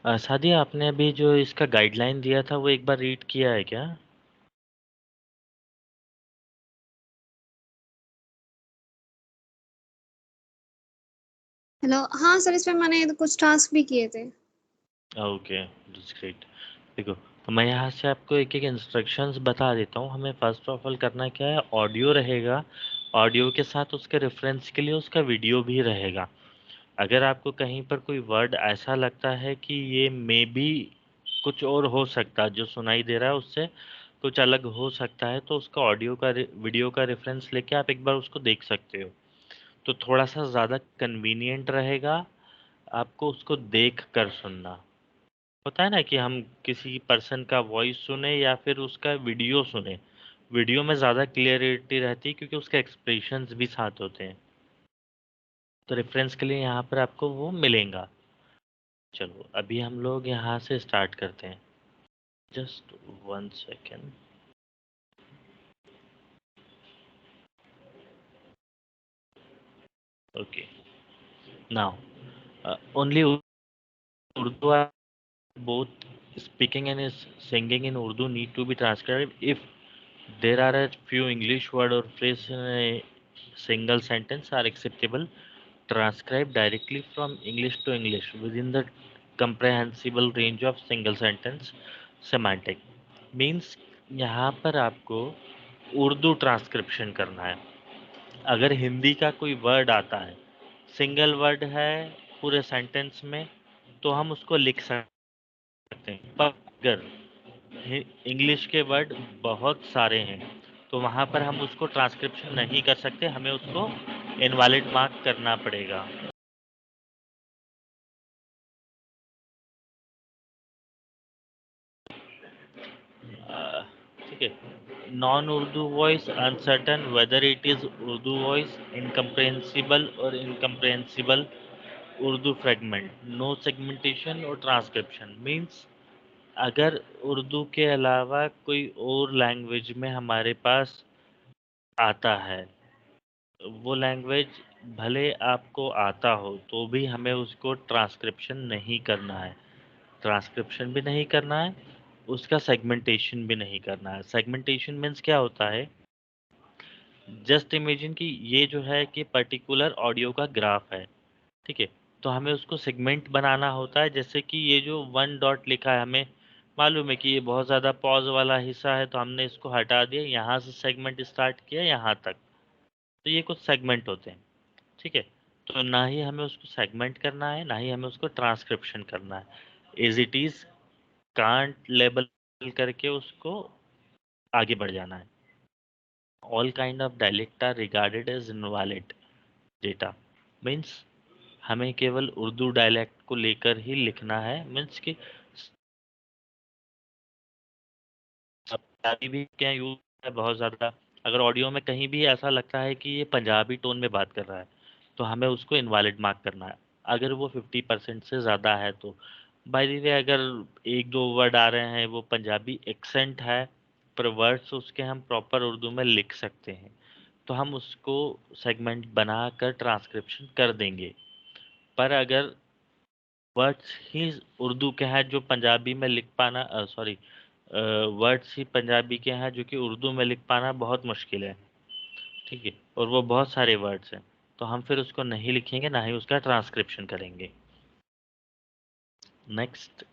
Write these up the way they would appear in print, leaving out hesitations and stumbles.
सादी आपने अभी जो इसका गाइडलाइन दिया था वो एक बार रीड किया है क्या? हेलो, हाँ सर, इसमें मैंने कुछ टास्क भी किए थे। Okay, that's great. देखो, तो मैं यहाँ से आपको एक-एक इंस्ट्रक्शंस बता देता हूँ। हमें फर्स्ट ऑफ ऑल करना क्या है, ऑडियो रहेगा, ऑडियो के साथ उसके रेफरेंस के लिए उसका वीडियो भी रहेगा। अगर आपको कहीं पर कोई वर्ड ऐसा लगता है कि ये मे बी कुछ और हो सकता है, जो सुनाई दे रहा है उससे कुछ अलग हो सकता है, तो उसका ऑडियो का वीडियो का रेफरेंस लेके आप एक बार उसको देख सकते हो। तो थोड़ा-सा ज़्यादा कन्वीनिएंट रहेगा आपको उसको देख कर सुनना। होता है ना कि हम किसी पर्सन का वॉइस सुने या फिर उसका वीडियो सुने। वीडियो में ज़्यादा क्लियरिटी रहती है क्योंकि उसके एक्सप्रेशंस भी साथ होते हैं। तो रेफरेंस के लिए यहाँ पर आपको वो मिलेगा। चलो अभी हम लोग यहाँ से स्टार्ट करते हैं। Just 1 second. Okay, now only Urdu are both speaking and singing in Urdu need to be transcribed. If there are a few English word or phrase in a single sentence are acceptable, transcribe directly from English to English within the comprehensible range of single sentence semantic. Means यहाँ पर आपको Urdu transcription करना है। अगर हिंदी का कोई word आता है, सिंगल वर्ड है पूरे सेंटेंस में, तो हम उसको लिख सकते हैं। पर अगर इंग्लिश के वर्ड बहुत सारे हैं, तो वहाँ पर हम उसको ट्रांसक्रिप्शन नहीं कर सकते, हमें उसको इनवैलिड मार्क करना पड़ेगा। ठीक है। Non Urdu voice uncertain whether it is Urdu voice, incomprehensible और incomprehensible Urdu fragment, no segmentation और ट्रांसक्रिप्शन। मीन्स अगर उर्दू के अलावा कोई और लैंग्वेज में हमारे पास आता है, वो लैंग्वेज भले आपको आता हो तो भी हमें उसको ट्रांसक्रिप्शन नहीं करना है। ट्रांसक्रिप्शन भी नहीं करना है, उसका सेगमेंटेशन भी नहीं करना है। सेगमेंटेशन मीन्स क्या होता है, जस्ट इमेजिन कि ये जो है कि पर्टिकुलर ऑडियो का ग्राफ है, ठीक है। तो हमें उसको सेगमेंट बनाना होता है, जैसे कि ये जो 1 डॉट लिखा है, हमें मालूम है कि ये बहुत ज़्यादा पॉज़ वाला हिस्सा है, तो हमने इसको हटा दिया, यहाँ से सेगमेंट स्टार्ट किया यहाँ तक। तो ये कुछ सेगमेंट होते हैं, ठीक है। तो ना ही हमें उसको सेगमेंट करना है, ना ही हमें उसको ट्रांसक्रिप्शन करना है। As it is can't label करके उसको आगे बढ़ जाना है। All kind of dialect are regarded as invalid data. Means हमें केवल उर्दू डायलेक्ट को लेकर ही लिखना है। मीन्स कि पंजाबी भी क्या यूज है बहुत ज़्यादा। अगर ऑडियो में कहीं भी ऐसा लगता है कि ये पंजाबी टोन में बात कर रहा है, तो हमें उसको इनवैलिड मार्क करना है। अगर वो 50% से ज़्यादा है तो बाय द वे, अगर एक दो वर्ड आ रहे हैं वो पंजाबी एक्सेंट है, पर वर्ड्स उसके हम प्रॉपर उर्दू में लिख सकते हैं, तो हम उसको सेगमेंट बनाकर ट्रांसक्रिप्शन कर देंगे। पर अगर वर्ड्स ही उर्दू के हैं जो पंजाबी में लिख पाना, सॉरी, वर्ड्स ही पंजाबी के हैं जो कि उर्दू में लिख पाना बहुत मुश्किल है, ठीक है। और वो बहुत सारे वर्ड्स हैं, तो हम फिर उसको नहीं लिखेंगे, ना ही उसका ट्रांसक्रिप्शन करेंगे। Next,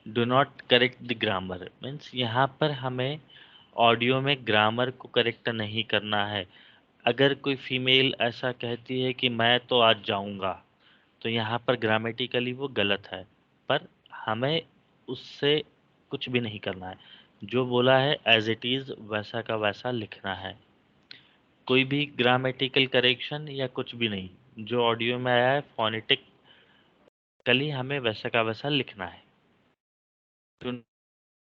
do not correct the grammar. Means यहाँ पर हमें ऑडियो में ग्रामर को करेक्ट नहीं करना है। अगर कोई फीमेल ऐसा कहती है कि मैं तो आज जाऊँगा, तो यहाँ पर ग्रामेटिकली वो गलत है, पर हमें उससे कुछ भी नहीं करना है। जो बोला है एज इट इज़ वैसा का वैसा लिखना है। कोई भी ग्रामेटिकल करेक्शन या कुछ भी नहीं, जो ऑडियो में आया है फोनेटिकली हमें वैसा का वैसा लिखना है। To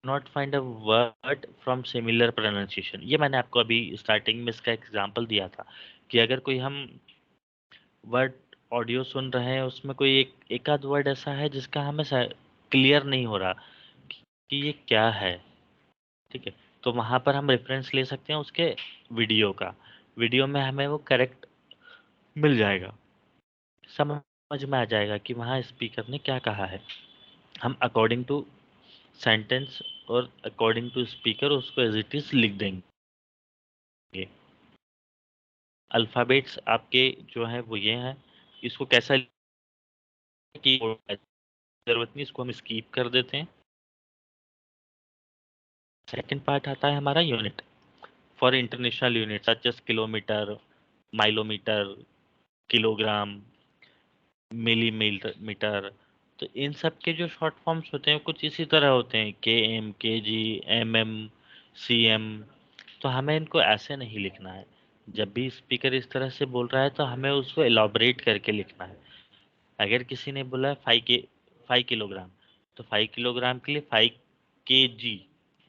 not find a word from similar pronunciation, ये मैंने आपको अभी स्टार्टिंग में इसका एग्जांपल दिया था कि अगर कोई हम वर्ड ऑडियो सुन रहे हैं, उसमें कोई एक आध वर्ड ऐसा है जिसका हमें क्लियर नहीं हो रहा कि ये क्या है, ठीक है। तो वहाँ पर हम रेफरेंस ले सकते हैं उसके वीडियो का। वीडियो में हमें वो करेक्ट मिल जाएगा, समझ में आ जाएगा कि वहाँ स्पीकर ने क्या कहा है। हम अकॉर्डिंग टू सेंटेंस और अकॉर्डिंग टू स्पीकर उसको एज इट इज लिख देंगे। अल्फ़ाबेट्स आपके जो हैं वो ये हैं, इसको कैसा की ज़रूरत नहीं, इसको हम स्किप कर देते हैं। सेकंड पार्ट आता है हमारा unit. For international unit such as kilometre, milometer, kilogram, millimetre, तो इन सब के जो शॉर्ट फॉर्म्स होते हैं कुछ इसी तरह होते हैं, KM, KG, MM, CM। तो हमें इनको ऐसे नहीं लिखना है। जब भी स्पीकर इस तरह से बोल रहा है तो हमें उसको एलॉबरेट करके लिखना है। अगर किसी ने बोला है 5 किलोग्राम, तो 5 किलोग्राम के लिए 5 kg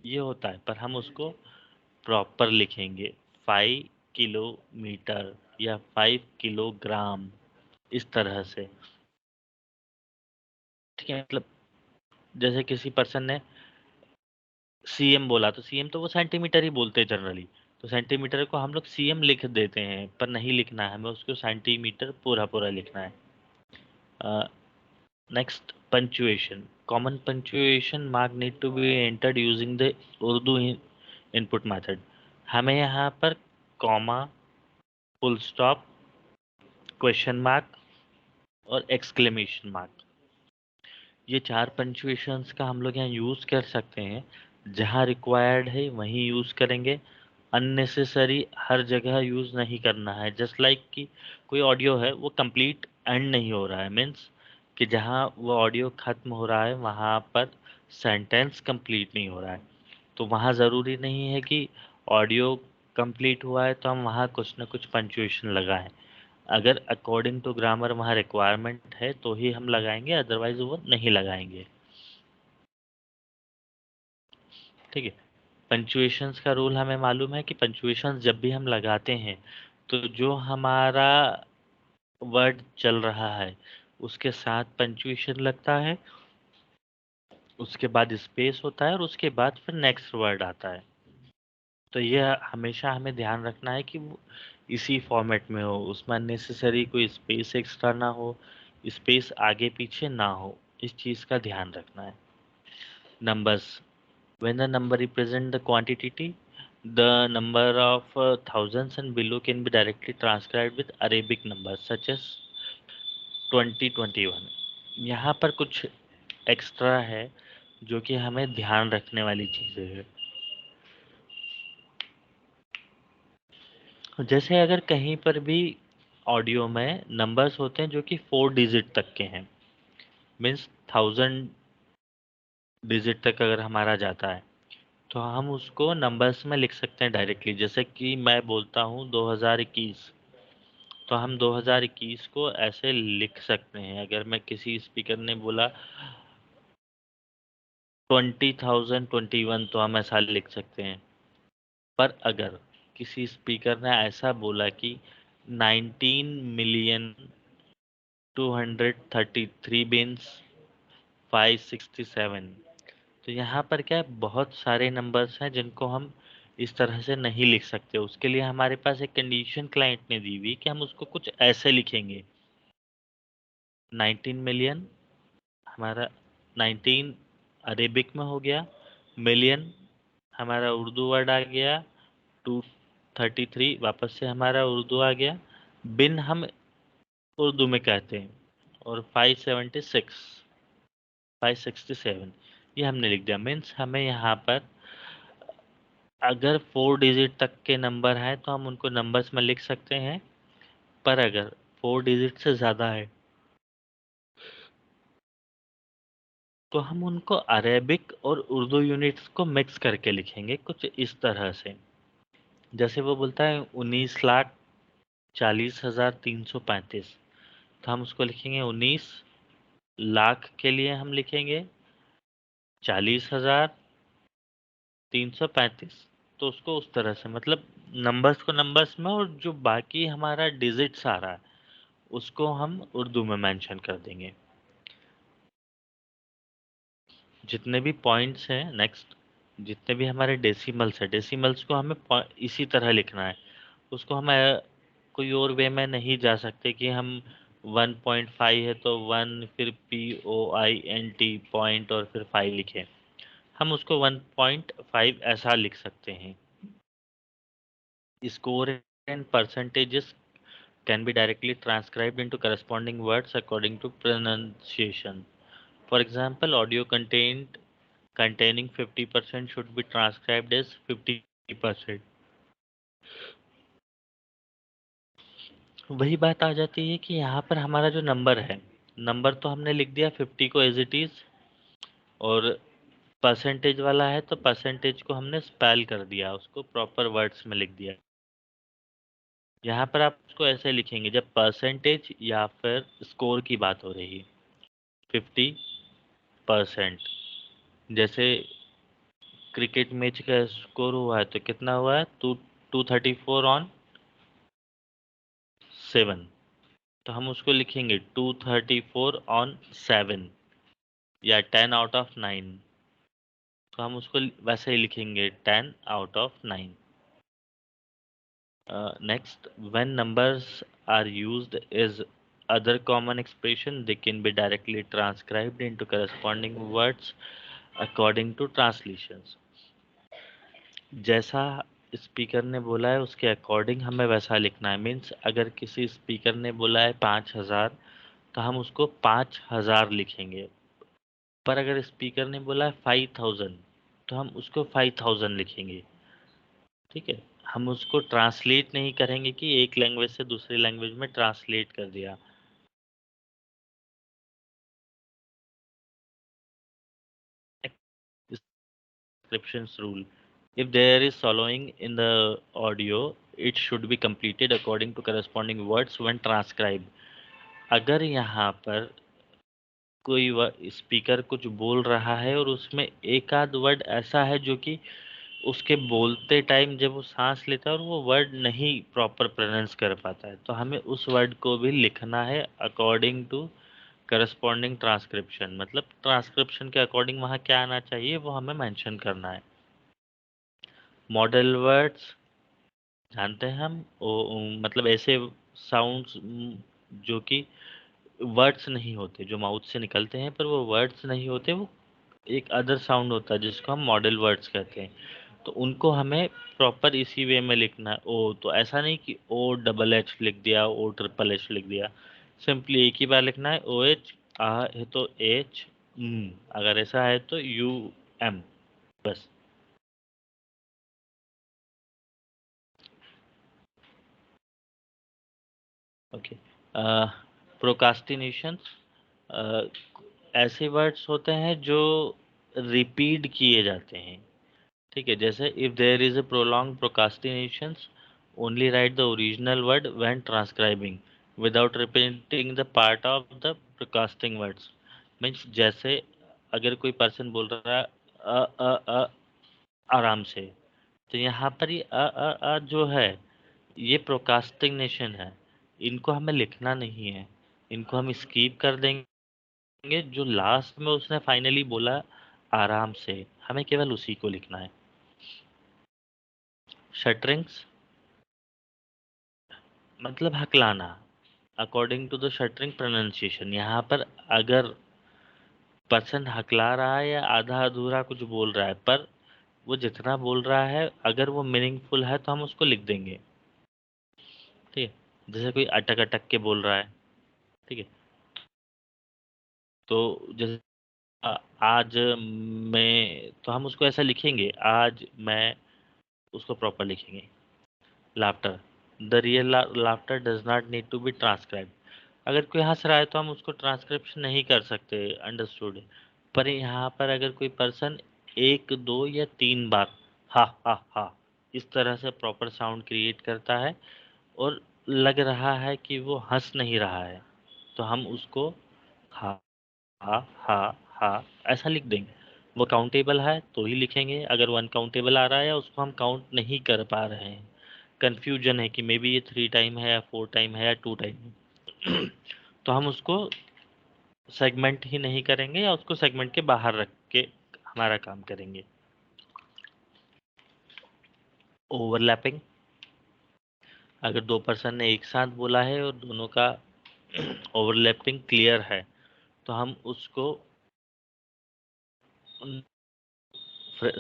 ये होता है, पर हम उसको प्रॉपर लिखेंगे 5 किलोमीटर या 5 किलोग्राम, इस तरह से। ठीक है, मतलब जैसे किसी पर्सन ने CM बोला तो CM तो वो सेंटीमीटर ही बोलते हैं जनरली, तो सेंटीमीटर को हम लोग CM लिख देते हैं, पर नहीं लिखना है हमें, उसको सेंटीमीटर पूरा पूरा लिखना है। Next, punctuation. Common punctuation mark need to be entered using the Urdu input method. हमें यहाँ पर comma, full stop, question mark और एक्सक्लेमेशन मार्क, ये 4 पंचुएशंस का हम लोग यहाँ यूज़ कर सकते हैं। जहाँ रिक्वायर्ड है वहीं यूज़ करेंगे, अननेसेसरी हर जगह यूज़ नहीं करना है। जस्ट लाइक कि कोई ऑडियो है वो कंप्लीट एंड नहीं हो रहा है, मीन्स कि जहाँ वो ऑडियो ख़त्म हो रहा है वहाँ पर सेंटेंस कंप्लीट नहीं हो रहा है, तो वहाँ ज़रूरी नहीं है कि ऑडियो कंप्लीट हुआ है तो हम वहाँ कुछ ना कुछ पंचुएशन लगाएं। अगर अकॉर्डिंग टू ग्रामर वहाँ रिक्वायरमेंट है तो ही हम लगाएंगे, अदरवाइज वो नहीं लगाएंगे। ठीक है, पंचुएशंस का रूल हमें मालूम है कि पंचुएशंस जब भी हम लगाते हैं तो जो हमारा वर्ड चल रहा है उसके साथ पंचुएशन लगता है, उसके बाद स्पेस होता है और उसके बाद फिर नेक्स्ट वर्ड आता है। तो यह हमेशा हमें ध्यान रखना है कि वो इसी फॉर्मेट में हो, उसमें अननेसेसरी कोई स्पेस एक्स्ट्रा ना हो, स्पेस आगे पीछे ना हो, इस चीज़ का ध्यान रखना है। Numbers. When the number represent the quantity, the number of thousands and below can be directly transcribed with Arabic numbers such as 2021। यहाँ पर कुछ एक्स्ट्रा है जो कि हमें ध्यान रखने वाली चीज़ें हैं। जैसे अगर कहीं पर भी ऑडियो में नंबर्स होते हैं जो कि 4 डिजिट तक के हैं, मीन्स 1000 डिजिट तक अगर हमारा जाता है, तो हम उसको नंबर्स में लिख सकते हैं डायरेक्टली। जैसे कि मैं बोलता हूँ 2021, तो हम 2021 को ऐसे लिख सकते हैं। अगर मैं किसी स्पीकर ने बोला 20,021, तो हम ऐसा लिख सकते हैं। पर अगर किसी स्पीकर ने ऐसा बोला कि 19,233 बिन्स 567, तो यहाँ पर क्या है, बहुत सारे नंबर्स हैं जिनको हम इस तरह से नहीं लिख सकते। उसके लिए हमारे पास एक कंडीशन क्लाइंट ने दी हुई कि हम उसको कुछ ऐसे लिखेंगे। 19 मिलियन, हमारा 19 अरेबिक में हो गया, मिलियन हमारा उर्दू वर्ड आ गया, 233 वापस से हमारा उर्दू आ गया, बिन हम उर्दू में कहते हैं, और 576, 567 ये हमने लिख दिया। मीन्स हमें यहाँ पर अगर 4 डिजिट तक के नंबर हैं तो हम उनको नंबर्स में लिख सकते हैं, पर अगर 4 डिजिट से ज़्यादा है तो हम उनको अरेबिक और उर्दू यूनिट्स को मिक्स करके लिखेंगे कुछ इस तरह से। जैसे वो बोलता है 19,40,335, तो हम उसको लिखेंगे 19 लाख के लिए हम लिखेंगे 40,335। तो उसको उस तरह से, मतलब नंबर्स को नंबर्स में, और जो बाकी हमारा डिजिट्स आ रहा है उसको हम उर्दू में मेंशन कर देंगे। जितने भी पॉइंट्स हैं, नेक्स्ट जितने भी हमारे डेसिमल्स हैं, डेसिमल्स को हमें इसी तरह लिखना है। उसको हम कोई और वे में नहीं जा सकते कि हम 1.5 है तो 1 फिर POINT पॉइंट और फिर 5 लिखें। हम उसको 1.5 ऐसा लिख सकते हैं। Score and percentages can be directly transcribed into corresponding words according to pronunciation. For example, audio content containing 50% should be transcribed as 50%. वही बात आ जाती है कि यहाँ पर हमारा जो नंबर है, नंबर तो हमने लिख दिया 50 को एज इट इज, और परसेंटेज वाला है तो परसेंटेज को हमने स्पेल कर दिया, उसको प्रॉपर वर्ड्स में लिख दिया। यहाँ पर आप उसको ऐसे लिखेंगे जब परसेंटेज या फिर स्कोर की बात हो रही है, 50%। जैसे क्रिकेट मैच का स्कोर हुआ है तो कितना हुआ है, 234/7, तो हम उसको लिखेंगे 234/7 या 10/9, तो हम उसको वैसे ही लिखेंगे 10/9। Next, when numbers are used as other common expression, they can be directly transcribed into corresponding words according to translations. जैसा स्पीकर ने बोला है उसके अकॉर्डिंग हमें वैसा लिखना है। मीन्स अगर किसी स्पीकर ने बोला है 5000 तो हम उसको 5000 लिखेंगे, पर अगर स्पीकर ने बोला है 5000 तो हम उसको 5000 लिखेंगे। ठीक है, हम उसको ट्रांसलेट नहीं करेंगे कि एक लैंग्वेज से दूसरी लैंग्वेज में ट्रांसलेट कर दिया। Descriptions rule: if there is following in the audio, it should be completed according to corresponding words when transcribed. अगर यहाँ पर कोई स्पीकर कुछ बोल रहा है और उसमें एक आध वर्ड ऐसा है जो कि उसके बोलते टाइम जब वो सांस लेता है और वो वर्ड नहीं प्रॉपर प्रोनाउंस कर पाता है, तो हमें उस वर्ड को भी लिखना है अकॉर्डिंग टू करस्पॉन्डिंग ट्रांसक्रिप्शन। मतलब ट्रांसक्रिप्शन के अकॉर्डिंग वहाँ क्या आना चाहिए वो हमें मेंशन करना है। मॉडल वर्ड्स जानते हैं हम, मतलब ऐसे साउंड्स जो कि वर्ड्स नहीं होते, जो माउथ से निकलते हैं पर वो वर्ड्स नहीं होते, वो एक अदर साउंड होता है जिसको हम मॉडल वर्ड्स कहते हैं। तो उनको हमें प्रॉपर इसी वे में लिखना है। ओ तो ऐसा नहीं कि ओ डबल एच लिख दिया, ओ ट्रिपल एच लिख दिया, सिंपली एक ही बार लिखना है। ओ एच आ है तो एच, अगर ऐसा है तो यू एम, बस। ओके। प्रोकास्टिनेशन ऐसे वर्ड्स होते हैं जो रिपीट किए जाते हैं। ठीक है, जैसे if there is a prolong procrastinations, only write the original word when transcribing without repeating the part of the procrastinating words. Means जैसे अगर कोई पर्सन बोल रहा है अ आराम से, तो यहाँ पर ये जो है ये प्रोकास्टिनेशन है, इनको हमें लिखना नहीं है, इनको हम स्कीप कर देंगे। जो लास्ट में उसने फाइनली बोला आराम से, हमें केवल उसी को लिखना है। शटरिंग्स मतलब हकलाना, according to the stuttering pronunciation. यहाँ पर अगर पर्सन हकला रहा है या आधा अधूरा कुछ बोल रहा है, पर वो जितना बोल रहा है अगर वो मीनिंगफुल है तो हम उसको लिख देंगे। ठीक है, जैसे कोई अटक अटक के बोल रहा है, ठीक है, तो जैसे आज मैं, तो हम उसको ऐसा लिखेंगे आज मैं, उसको प्रॉपर लिखेंगे। Laughter, the real laughter does not need to be transcribe. अगर कोई हंस रहा है तो हम उसको ट्रांसक्रिप्शन नहीं कर सकते, अंडरस्टूड। पर यहाँ पर अगर कोई पर्सन एक दो या तीन बार हा हा हा इस तरह से प्रॉपर साउंड क्रिएट करता है और लग रहा है कि वो हंस नहीं रहा है, तो हम उसको हा हा हा हा ऐसा लिख देंगे। वो काउंटेबल है तो ही लिखेंगे, अगर वो अनकाउंटेबल आ रहा है या उसको हम काउंट नहीं कर पा रहे हैं, कंफ्यूजन है कि मे बी ये 3 टाइम है या 4 टाइम है या 2 टाइम है, तो हम उसको सेगमेंट ही नहीं करेंगे या उसको सेगमेंट के बाहर रख के हमारा काम करेंगे। ओवरलैपिंग, अगर दो पर्सन ने एक साथ बोला है और दोनों का ओवरलैपिंग क्लियर है तो हम उसको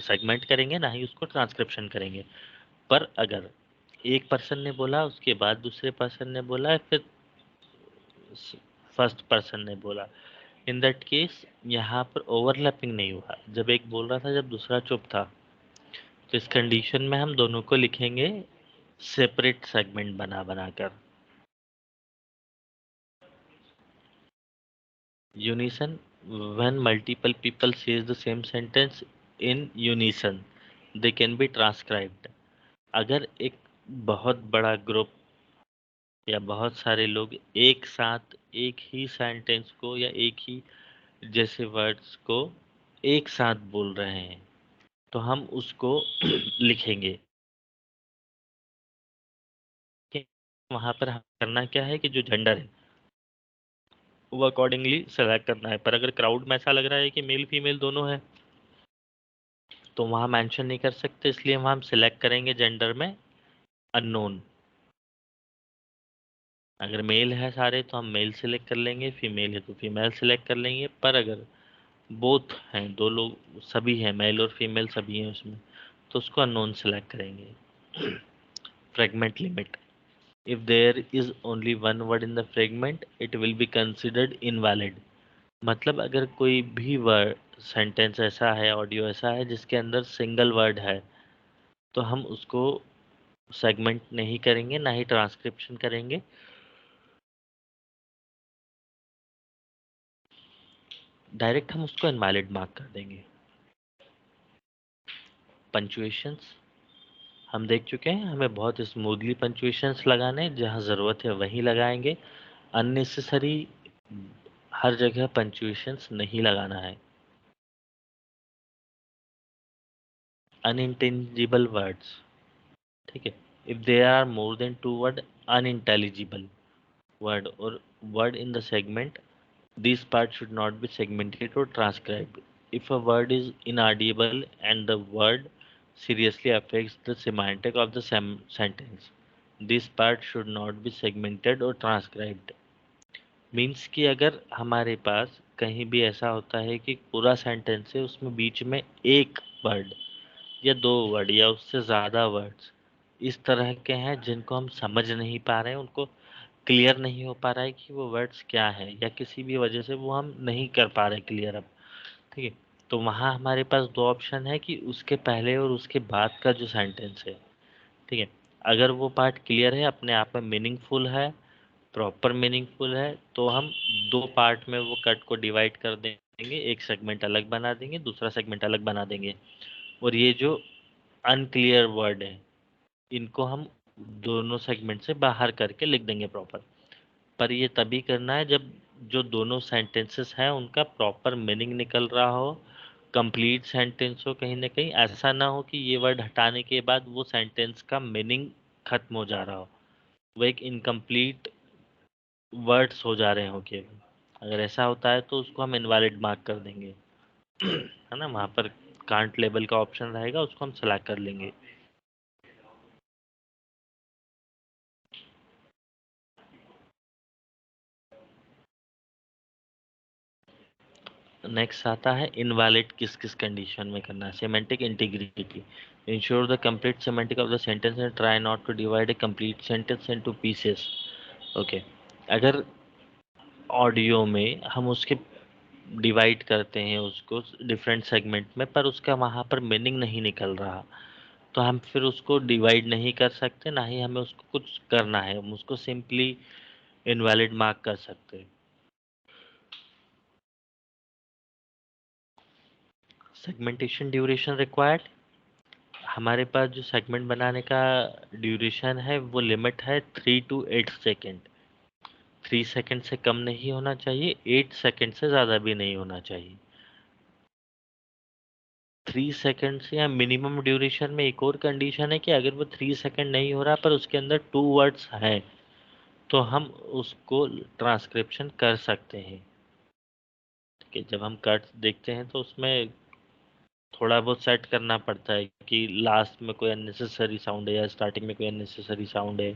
सेगमेंट करेंगे, ना ही उसको ट्रांसक्रिप्शन करेंगे। पर अगर एक पर्सन ने बोला, उसके बाद दूसरे पर्सन ने बोला, फिर फर्स्ट पर्सन ने बोला, इन दैट केस यहाँ पर ओवरलैपिंग नहीं हुआ। जब एक बोल रहा था, जब दूसरा चुप था, तो इस कंडीशन में हम दोनों को लिखेंगे सेपरेट सेगमेंट बना बनाकर। Unison, when multiple people says the same sentence in unison they can be transcribed। अगर एक बहुत बड़ा ग्रुप या बहुत सारे लोग एक साथ एक ही सेंटेंस को या एक ही जैसे वर्ड्स को एक साथ बोल रहे हैं, तो हम उसको लिखेंगे। वहां पर करना क्या है कि जो जेंडर है वो अकॉर्डिंगली सेलेक्ट करना है। पर अगर क्राउड में ऐसा लग रहा है कि मेल फीमेल दोनों है, तो वहाँ मेंशन नहीं कर सकते, इसलिए वहाँ हम सिलेक्ट करेंगे जेंडर में अननोन। अगर मेल है सारे तो हम मेल सिलेक्ट कर लेंगे, फीमेल है तो फीमेल सिलेक्ट कर लेंगे। पर अगर बोथ हैं, दो लोग सभी हैं, मेल और फीमेल सभी हैं उसमें, तो उसको अननोन सेलेक्ट करेंगे। Fragment limit, if there is only one word in the fragment it will be considered invalid। मतलब अगर कोई भी वर्ड सेंटेंस ऐसा है, ऑडियो ऐसा है जिसके अंदर सिंगल वर्ड है, तो हम उसको सेगमेंट नहीं करेंगे, ना ही ट्रांसक्रिप्शन करेंगे। डायरेक्ट हम उसको इनवैलिड मार्क कर देंगे। पंचुएशंस हम देख चुके हैं, हमें बहुत स्मूथली पंचुएशंस लगाने, जहाँ ज़रूरत है वहीं लगाएंगे। अननेसेसरी हर जगह पंचुएशंस नहीं लगाना है। अनइंटेलिजिबल वर्ड्स, ठीक है, if there are more than two word unintelligible word or word in the segment, these parts should not be segmented or transcribed। If a word is inaudible and the word seriously affects the semantic of the sentence, this part should not be segmented or transcribed। Means कि अगर हमारे पास कहीं भी ऐसा होता है कि पूरा सेंटेंस है, उसमें बीच में एक वर्ड या दो वर्ड या उससे ज़्यादा वर्ड्स इस तरह के हैं जिनको हम समझ नहीं पा रहे हैं, उनको क्लियर नहीं हो पा रहा है कि वो वर्ड्स क्या है, या किसी भी वजह से वो हम नहीं कर पा रहे क्लियर अब, ठीक है, तो वहाँ हमारे पास दो ऑप्शन है कि उसके पहले और उसके बाद का जो सेंटेंस है, ठीक है, अगर वो पार्ट क्लियर है, अपने आप में मीनिंगफुल है, प्रॉपर मीनिंगफुल है, तो हम दो पार्ट में वो कट को डिवाइड कर देंगे, एक सेगमेंट अलग बना देंगे, दूसरा सेगमेंट अलग बना देंगे। और ये जो अनक्लियर वर्ड है, इनको हम दोनों सेगमेंट से बाहर करके लिख देंगे प्रॉपर। पर ये तभी करना है जब जो दोनों सेंटेंसेस हैं उनका प्रॉपर मीनिंग निकल रहा हो, कंप्लीट सेंटेंस हो। कहीं ना कहीं ऐसा ना हो कि ये वर्ड हटाने के बाद वो सेंटेंस का मीनिंग खत्म हो जा रहा हो, वो एक इनकम्प्लीट वर्ड्स हो जा रहे हो केवल। अगर ऐसा होता है तो उसको हम इनवैलिड मार्क कर देंगे, है ना, वहाँ पर कांट लेबल का ऑप्शन रहेगा, उसको हम सेलेक्ट कर लेंगे। नेक्स्ट आता है इनवैलिड किस किस कंडीशन में करना है। Semantic integrity, ensure the complete semantic of the sentence and try not to divide a complete sentence into pieces. Okay, अगर ऑडियो में हम उसके डिवाइड करते हैं उसको डिफरेंट सेगमेंट में, पर उसका वहाँ पर मीनिंग नहीं निकल रहा, तो हम फिर उसको डिवाइड नहीं कर सकते, ना ही हमें उसको कुछ करना है, हम उसको सिंपली इनवैलिड मार्क कर सकते हैं। सेगमेंटेशन ड्यूरेशन रिक्वायर्ड, हमारे पास जो सेगमेंट बनाने का ड्यूरेशन है वो लिमिट है 3 to 8 सेकेंड। 3 सेकेंड से कम नहीं होना चाहिए, 8 सेकेंड से ज़्यादा भी नहीं होना चाहिए। 3 सेकेंड से या मिनिमम ड्यूरेशन में एक और कंडीशन है कि अगर वो 3 सेकेंड नहीं हो रहा पर उसके अंदर 2 वर्ड्स हैं, तो हम उसको ट्रांसक्रिप्शन कर सकते हैं। ठीक है, जब हम कट देखते हैं तो उसमें थोड़ा बहुत सेट करना पड़ता है कि लास्ट में कोई अननेसेसरी साउंड है या स्टार्टिंग में कोई अननेसेसरी साउंड है,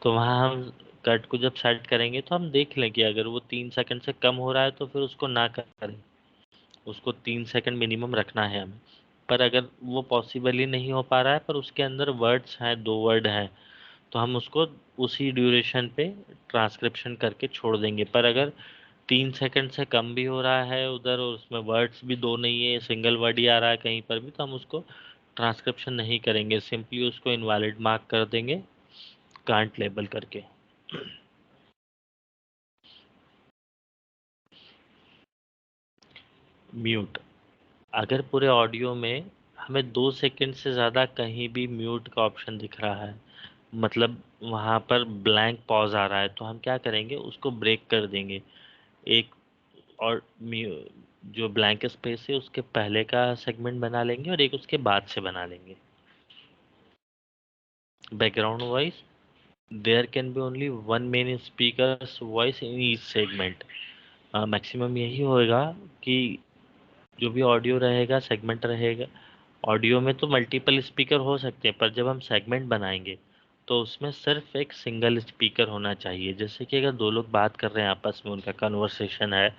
तो वहाँ हम कट को जब सेट करेंगे तो हम देख लें कि अगर वो 3 सेकंड से कम हो रहा है तो फिर उसको ना करें, उसको 3 सेकंड मिनिमम रखना है हमें। पर अगर वो पॉसिबल ही नहीं हो पा रहा है पर उसके अंदर वर्ड्स हैं, 2 वर्ड हैं, तो हम उसको उसी ड्यूरेशन पे ट्रांसक्रिप्शन करके छोड़ देंगे। पर अगर 3 सेकंड से कम भी हो रहा है उधर और उसमें वर्ड्स भी 2 नहीं है, सिंगल वर्ड ही आ रहा है कहीं पर भी, तो हम उसको ट्रांसक्रिप्शन नहीं करेंगे, सिंपली उसको इनवैलिड मार्क कर देंगे कांट लेबल करके। म्यूट, अगर पूरे ऑडियो में हमें 2 सेकंड से ज़्यादा कहीं भी म्यूट का ऑप्शन दिख रहा है, मतलब वहाँ पर ब्लैंक पॉज आ रहा है, तो हम क्या करेंगे, उसको ब्रेक कर देंगे। एक और जो ब्लैंक स्पेस है उसके पहले का सेगमेंट बना लेंगे और एक उसके बाद से बना लेंगे। Background voice, there can be only one main speaker's voice in each segment. Maximum यही होएगा कि जो भी ऑडियो रहेगा, सेगमेंट रहेगा, ऑडियो में तो मल्टीपल स्पीकर हो सकते हैं पर जब हम सेगमेंट बनाएंगे तो उसमें सिर्फ एक सिंगल स्पीकर होना चाहिए। जैसे कि अगर 2 लोग बात कर रहे हैं आपस में, उनका कन्वर्सेशन है,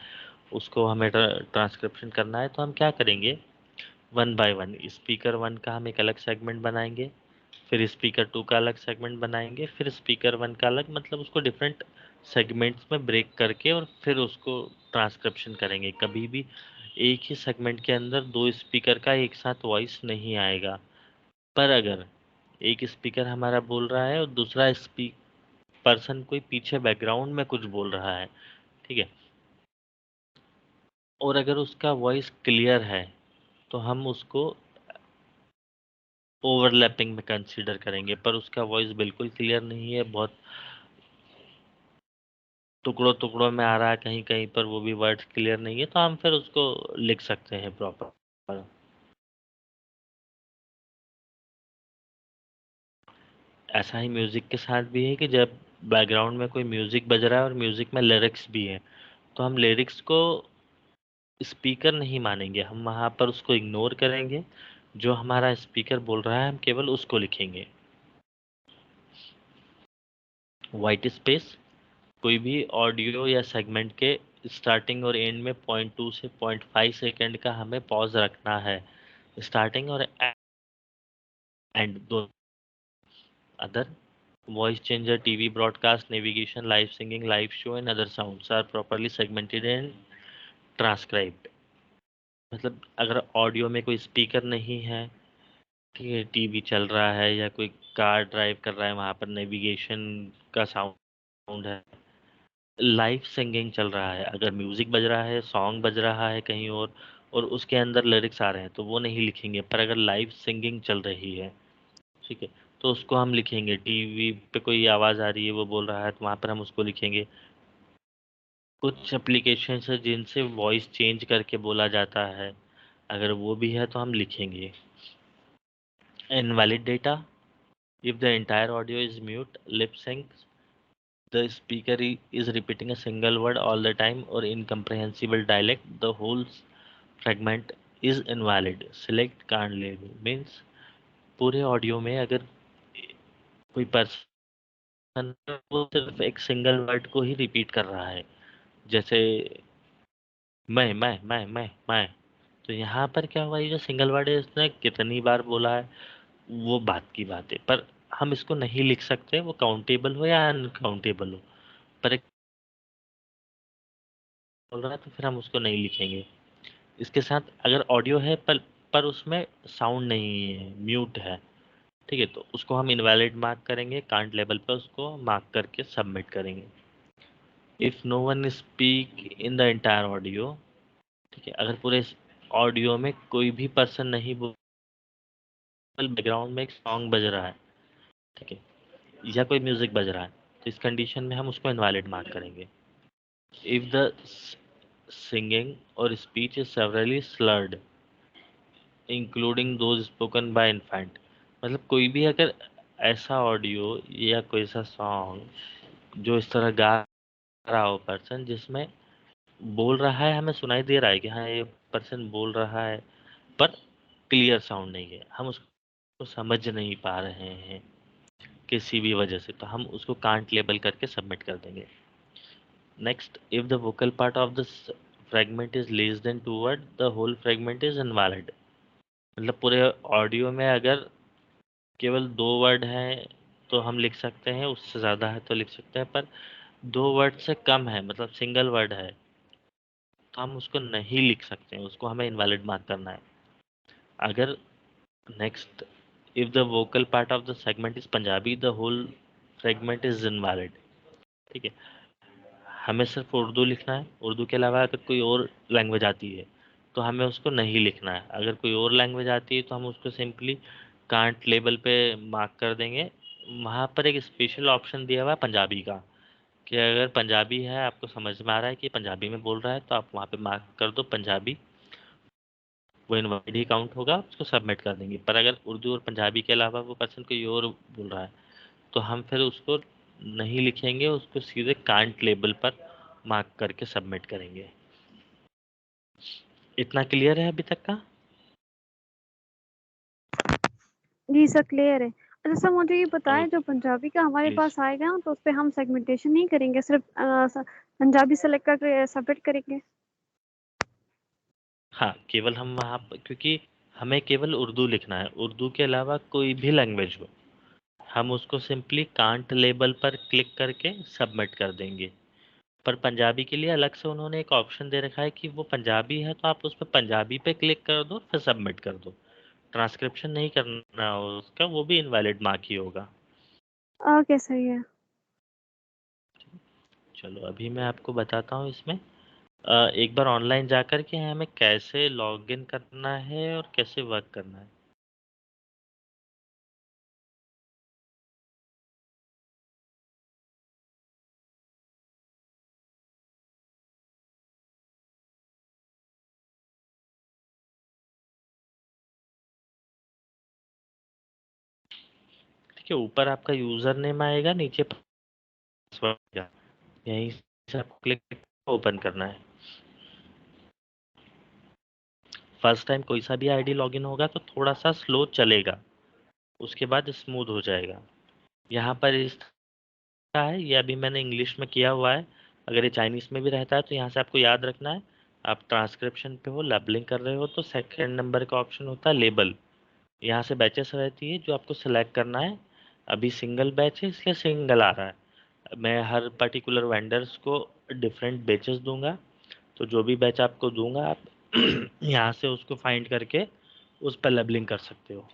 उसको हमें ट्रांसक्रिप्शन करना है, तो हम क्या करेंगे, वन बाय वन स्पीकर 1 का हम एक अलग सेगमेंट बनाएंगे, फिर स्पीकर 2 का अलग सेगमेंट बनाएंगे, फिर स्पीकर 1 का अलग, मतलब उसको डिफरेंट सेगमेंट्स में ब्रेक करके और फिर उसको ट्रांसक्रिप्शन करेंगे। कभी भी एक ही सेगमेंट के अंदर 2 स्पीकर का एक साथ वॉइस नहीं आएगा। पर अगर एक स्पीकर हमारा बोल रहा है और दूसरा पर्सन कोई पीछे बैकग्राउंड में कुछ बोल रहा है, ठीक है, और अगर उसका वॉइस क्लियर है तो हम उसको ओवरलैपिंग में कंसीडर करेंगे। पर उसका वॉइस बिल्कुल क्लियर नहीं है, बहुत टुकड़ों टुकड़ों में आ रहा है, कहीं कहीं पर वो भी वर्ड्स क्लियर नहीं है, तो हम फिर उसको लिख सकते हैं प्रॉपर। ऐसा ही म्यूजिक के साथ भी है कि जब बैकग्राउंड में कोई म्यूजिक बज रहा है और म्यूजिक में लिरिक्स भी है, तो हम लिरिक्स को स्पीकर नहीं मानेंगे, हम वहाँ पर उसको इग्नोर करेंगे। जो हमारा स्पीकर बोल रहा है हम केवल उसको लिखेंगे। वाइट स्पेस, कोई भी ऑडियो या सेगमेंट के स्टार्टिंग और एंड में 0.2 से 0.5 सेकंड का हमें पॉज रखना है। स्टार्टिंग और एंड दो। Other voice changer, TV broadcast, navigation, live singing, live show and other sounds are properly segmented and transcribed। मतलब अगर ऑडियो में कोई स्पीकर नहीं है, ठीक है, टीवी चल रहा है या कोई कार ड्राइव कर रहा है, वहाँ पर नेविगेशन का साउंड है, लाइव सिंगिंग चल रहा है, अगर म्यूजिक बज रहा है, सॉन्ग बज रहा है कहीं और उसके अंदर लिरिक्स आ रहे हैं तो वो नहीं लिखेंगे। पर अगर लाइव सिंगिंग चल रही है, ठीक है, तो उसको हम लिखेंगे। टीवी पे कोई आवाज़ आ रही है, वो बोल रहा है, तो वहाँ पर हम उसको लिखेंगे। कुछ एप्लीकेशन है जिनसे वॉइस चेंज करके बोला जाता है, अगर वो भी है तो हम लिखेंगे। Invalid data, if the entire audio is mute, lip sync, the speaker is repeating a single word all the time or incomprehensible dialect, the whole fragment is invalid, select can't label। means पूरे audio में अगर कोई person वो सिर्फ एक single word को ही repeat कर रहा है, जैसे मैं, तो यहाँ पर क्या हुआ, ये जो सिंगल वर्ड है इसने कितनी बार बोला है वो बात की बात है, पर हम इसको नहीं लिख सकते, वो काउंटेबल हो या अनकाउंटेबल हो। पर एक बोल रहा है तो फिर हम उसको नहीं लिखेंगे। इसके साथ अगर ऑडियो है पर उसमें साउंड नहीं है, म्यूट है, ठीक है, तो उसको हम इनवैलिड मार्क करेंगे, कांट लेवल पे उसको मार्क करके सबमिट करेंगे। If no one speak in the entire audio, ठीक है, अगर पूरे ऑडियो में कोई भी पर्सन नहीं बोल, बैकग्राउंड में एक सॉन्ग बज रहा है, ठीक है, या कोई म्यूजिक बज रहा है, तो इस कंडीशन में हम उसको इनवैलिड मार्क करेंगे। इफ द सिंगिंग और speech is severally slurred including those spoken by infant, मतलब कोई भी अगर ऐसा ऑडियो या कोई ऐसा सॉन्ग जो इस तरह गा रहा हो पर्सन, जिसमें बोल रहा है, हमें सुनाई दे रहा है कि हाँ ये पर्सन बोल रहा है, पर क्लियर साउंड नहीं है, हम उसको समझ नहीं पा रहे हैं, किसी भी वजह से, तो हम उसको कांट लेबल करके सबमिट कर देंगे। Next, if the vocal part of the fragment is less than 2 word, the whole fragment is invalid. मतलब पूरे ऑडियो में अगर केवल 2 वर्ड हैं तो हम लिख सकते हैं, उससे ज़्यादा है तो लिख सकते हैं, पर 2 वर्ड से कम है, मतलब सिंगल वर्ड है, तो हम उसको नहीं लिख सकते हैं, उसको हमें इनवैलिड मार्क करना है। अगर next, if the vocal part of the segment is Punjabi, the whole fragment is invalid. ठीक है, हमें सिर्फ उर्दू लिखना है, उर्दू के अलावा अगर कोई और लैंग्वेज आती है तो हमें उसको नहीं लिखना है। अगर कोई और लैंग्वेज आती है तो हम उसको सिंपली कांट लेबल पे मार्क कर देंगे। वहाँ पर एक स्पेशल ऑप्शन दिया हुआ है पंजाबी का, कि अगर पंजाबी है, आपको समझ में आ रहा है कि पंजाबी में बोल रहा है, तो आप वहाँ पे मार्क कर दो पंजाबी, वो इनवाइड ही काउंट होगा, उसको सबमिट कर देंगे। पर अगर उर्दू और पंजाबी के अलावा वो पर्सन कोई और बोल रहा है तो हम फिर उसको नहीं लिखेंगे, उसको सीधे कांट लेबल पर मार्क करके सबमिट करेंगे। इतना क्लियर है अभी तक का? जी सर क्लियर है। अच्छा सर मुझे ये बताएं, जो ओके, पंजाबी का हमारे प्लीज। पास आएगा ना, तो उस पे हम सेगमेंटेशन नहीं करेंगे, सिर्फ पंजाबी सेलेक्ट करके सबमिट करेंगे। हाँ, केवल हम वहाँ पर, क्योंकि हमें केवल उर्दू लिखना है, उर्दू के अलावा कोई भी लैंग्वेज हो, हम उसको सिंपली कांट लेबल पर क्लिक करके सबमिट कर देंगे। पर पंजाबी के लिए अलग से उन्होंने एक ऑप्शन दे रखा है कि वो पंजाबी है तो आप उस पर पंजाबी पे क्लिक कर दो, फिर सबमिट कर दो। ट्रांसक्रिप्शन नहीं करना हो उसका, वो भी इनवैलिड मार्क ही होगा। ओके सही है। चलो अभी मैं आपको बताता हूँ इसमें एक बार ऑनलाइन जाकर के हमें कैसे लॉगिन करना है और कैसे वर्क करना है। ठीक है, ऊपर आपका यूजर नेम आएगा, नीचे पासवर्ड आएगा, यहीं से आपको क्लिक ओपन करना है। फर्स्ट टाइम कोई सा भी आईडी लॉगिन होगा तो थोड़ा सा स्लो चलेगा, उसके बाद स्मूथ हो जाएगा। यहाँ पर इस तरह है, ये अभी मैंने इंग्लिश में किया हुआ है। अगर ये चाइनीज़ में भी रहता है तो यहाँ से आपको याद रखना है, आप ट्रांसक्रिप्शन पे हो, लेबलिंग कर रहे हो, तो सेकंड नंबर का ऑप्शन होता है लेबल। यहाँ से बैचेस रहती है जो आपको सेलेक्ट करना है। अभी सिंगल बैच है इसलिए सिंगल आ रहा है। मैं हर पर्टिकुलर वेंडर्स को डिफरेंट बैचेस दूंगा, तो जो भी बैच आपको दूंगा आप यहाँ से उसको फाइंड करके उस पर लेबलिंग कर सकते हो।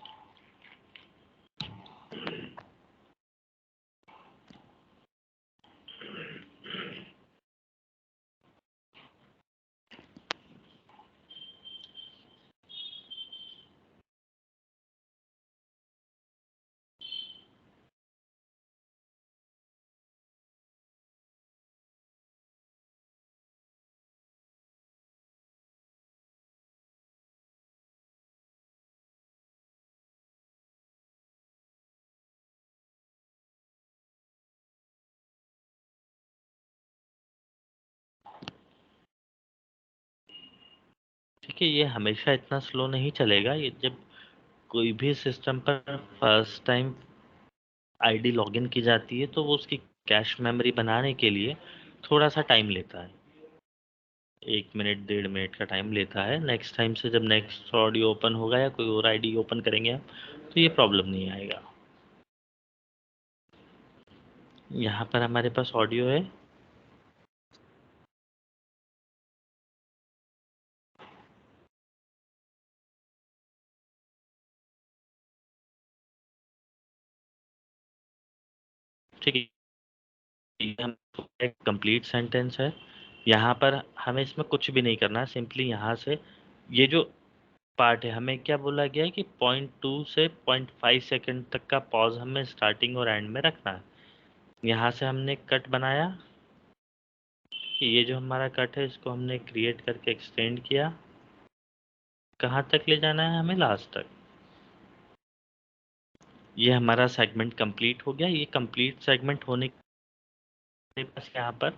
ठीक है, ये हमेशा इतना स्लो नहीं चलेगा, ये जब कोई भी सिस्टम पर फर्स्ट टाइम आईडी लॉगिन की जाती है तो वो उसकी कैश मेमोरी बनाने के लिए थोड़ा सा टाइम लेता है, 1 मिनट 1.5 मिनट का टाइम लेता है। नेक्स्ट टाइम से जब नेक्स्ट ऑडियो ओपन होगा या कोई और आईडी ओपन करेंगे आप, तो ये प्रॉब्लम नहीं आएगा। यहाँ पर हमारे पास ऑडियो है। ठीक है, ये हम एक कंप्लीट सेंटेंस है। यहाँ पर हमें इसमें कुछ भी नहीं करना है, सिंपली यहाँ से ये जो पार्ट है, हमें क्या बोला गया है कि 0.2 से 0.5 सेकंड तक का पॉज हमें स्टार्टिंग और एंड में रखना है। यहाँ से हमने कट बनाया, ये जो हमारा कट है इसको हमने क्रिएट करके एक्सटेंड किया। कहाँ तक ले जाना है हमें? लास्ट तक। ये हमारा सेगमेंट कंप्लीट हो गया। ये कंप्लीट सेगमेंट होने के पास यहाँ पर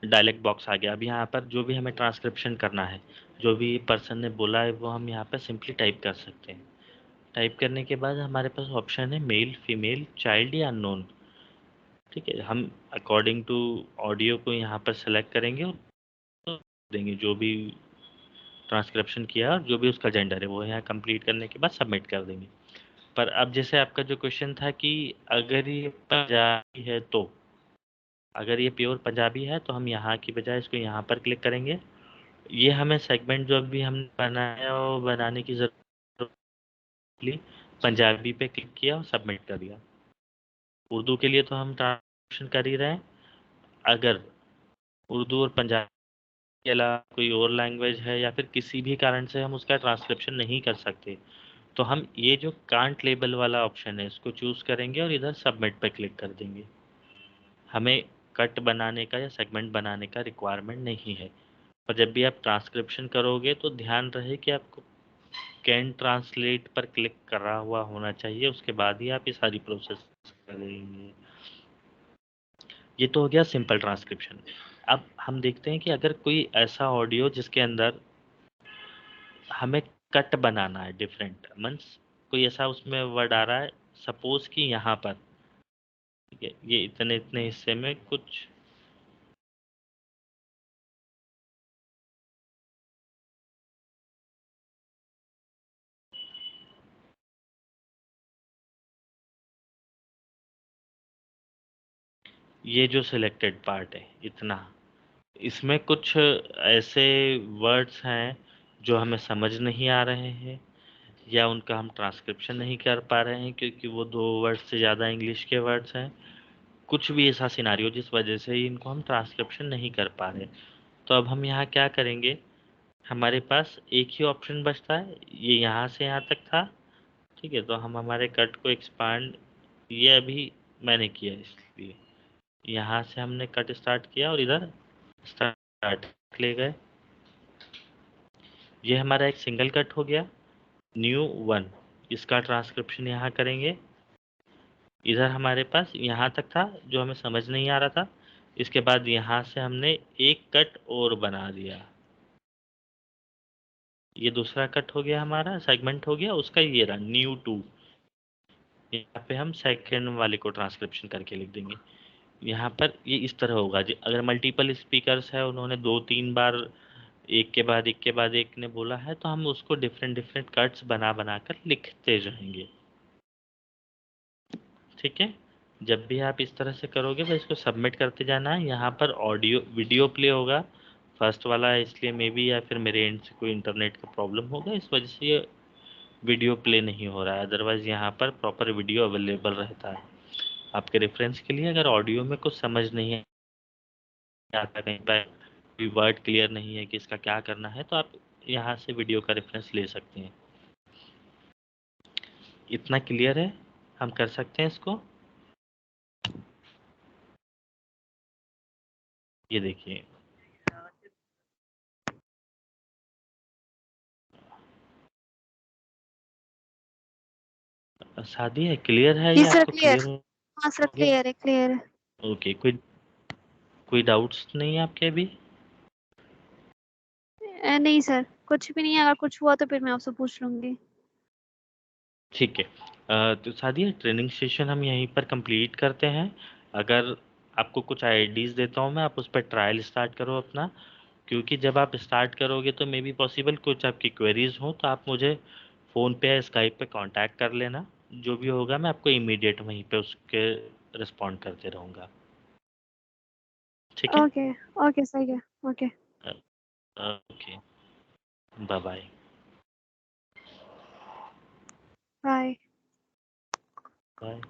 डायलेक्ट बॉक्स आ गया। अब यहाँ पर जो भी हमें ट्रांसक्रिप्शन करना है, जो भी पर्सन ने बोला है वो हम यहाँ पर सिंपली टाइप कर सकते हैं। टाइप करने के बाद हमारे पास ऑप्शन है मेल, फीमेल, चाइल्ड या अननोन। ठीक है, हम अकॉर्डिंग टू ऑडियो को यहाँ पर सेलेक्ट करेंगे और देंगे जो भी ट्रांसक्रिप्शन किया और जो भी उसका जेंडर है वो यहाँ कंप्लीट करने के बाद सबमिट कर देंगे। पर अब जैसे आपका जो क्वेश्चन था कि अगर ये पंजाबी है तो, अगर ये प्योर पंजाबी है तो हम यहाँ की बजाय इसको यहाँ पर क्लिक करेंगे। ये हमें सेगमेंट जो भी हमने बनाया वो बनाने की जरूरत, पंजाबी पे क्लिक किया और सबमिट कर दिया। उर्दू के लिए तो हम ट्रांसलेशन कर ही रहे हैं। अगर उर्दू और पंजाबी के अलावा कोई और लैंग्वेज है या फिर किसी भी कारण से हम उसका ट्रांसक्रिप्शन नहीं कर सकते, तो हम ये जो कांट लेबल वाला ऑप्शन है इसको चूज करेंगे और इधर सबमिट पे क्लिक कर देंगे। हमें कट बनाने का या सेगमेंट बनाने का रिक्वायरमेंट नहीं है। पर जब भी आप ट्रांसक्रिप्शन करोगे तो ध्यान रहे कि आपको कैन ट्रांसलेट पर क्लिक करा हुआ होना चाहिए, उसके बाद ही आप ये सारी प्रोसेस करेंगे। ये तो हो गया सिंपल ट्रांसक्रिप्शन। अब हम देखते हैं कि अगर कोई ऐसा ऑडियो जिसके अंदर हमें कट बनाना है डिफरेंट, मीन्स कोई ऐसा उसमें वर्ड आ रहा है, सपोज कि यहाँ पर, ठीक है, ये इतने इतने हिस्से में कुछ ये जो सिलेक्टेड पार्ट है इतना, इसमें कुछ ऐसे वर्ड्स हैं जो हमें समझ नहीं आ रहे हैं या उनका हम ट्रांसक्रिप्शन नहीं कर पा रहे हैं क्योंकि वो 2 वर्ड से ज़्यादा इंग्लिश के वर्ड्स हैं। कुछ भी ऐसा सिनारियो जिस वजह से इनको हम ट्रांसक्रिप्शन नहीं कर पा रहे। तो अब हम यहाँ क्या करेंगे, हमारे पास एक ही ऑप्शन बचता है, ये यहाँ से यहाँ तक था। ठीक है, तो हम हमारे कट को एक्सपांड, ये अभी मैंने किया इसलिए यहाँ से हमने कट स्टार्ट किया और इधर स्टार्ट ले गए। ये हमारा एक सिंगल कट हो गया। न्यू 1, इसका ट्रांसक्रिप्शन यहाँ करेंगे। इधर हमारे पास यहाँ तक था जो हमें समझ नहीं आ रहा था, इसके बाद यहाँ से हमने एक कट और बना दिया। ये दूसरा कट हो गया, हमारा सेगमेंट हो गया, उसका ये रहा न्यू 2। यहाँ पे हम सेकंड वाले को ट्रांसक्रिप्शन करके लिख देंगे। यहाँ पर ये इस तरह होगा जी, अगर मल्टीपल स्पीकर्स है, उन्होंने 2-3 बार एक के बाद एक के बाद एक ने बोला है, तो हम उसको डिफरेंट डिफरेंट कट्स बना बना कर लिखते जाएंगे। ठीक है, जब भी आप इस तरह से करोगे तो इसको सबमिट करते जाना है। यहाँ पर ऑडियो वीडियो प्ले होगा, फर्स्ट वाला है इसलिए मे बी, या फिर मेरे एंड से कोई इंटरनेट का प्रॉब्लम होगा इस वजह से ये वीडियो प्ले नहीं हो रहा है, अदरवाइज यहाँ पर प्रॉपर वीडियो अवेलेबल रहता है। आपके रेफरेंस के लिए अगर ऑडियो में कुछ समझ नहीं आता, कहीं पर कोई वर्ड क्लियर नहीं है कि इसका क्या करना है, तो आप यहाँ से वीडियो का रेफरेंस ले सकते हैं। इतना क्लियर है, हम कर सकते हैं इसको। ये देखिए, शादी है, क्लियर है जी या सर आपको क्लियर। क्लियर हो हाँ सर गया? क्लियर है, क्लियर है। ओके, कोई कोई डाउट्स नहीं है आपके अभी? नहीं सर, कुछ भी नहीं है, अगर कुछ हुआ तो फिर मैं आपसे पूछ लूंगी। ठीक है, तो सादिया ट्रेनिंग सेशन हम यहीं पर कंप्लीट करते हैं। अगर आपको कुछ आईडीज़ देता हूँ मैं, आप उस पर ट्रायल स्टार्ट करो अपना, क्योंकि जब आप स्टार्ट करोगे तो मे बी पॉसिबल कुछ आपकी क्वेरीज हो, तो आप मुझे फ़ोन पे या स्काइप पे कांटेक्ट कर लेना। जो भी होगा मैं आपको इमीडिएट वहीं पे उसके रिस्पॉन्ड करते रहूँगा। ठीक है, ओके। ओके सही है। Okay. Okay, bye bye. Bye. Bye.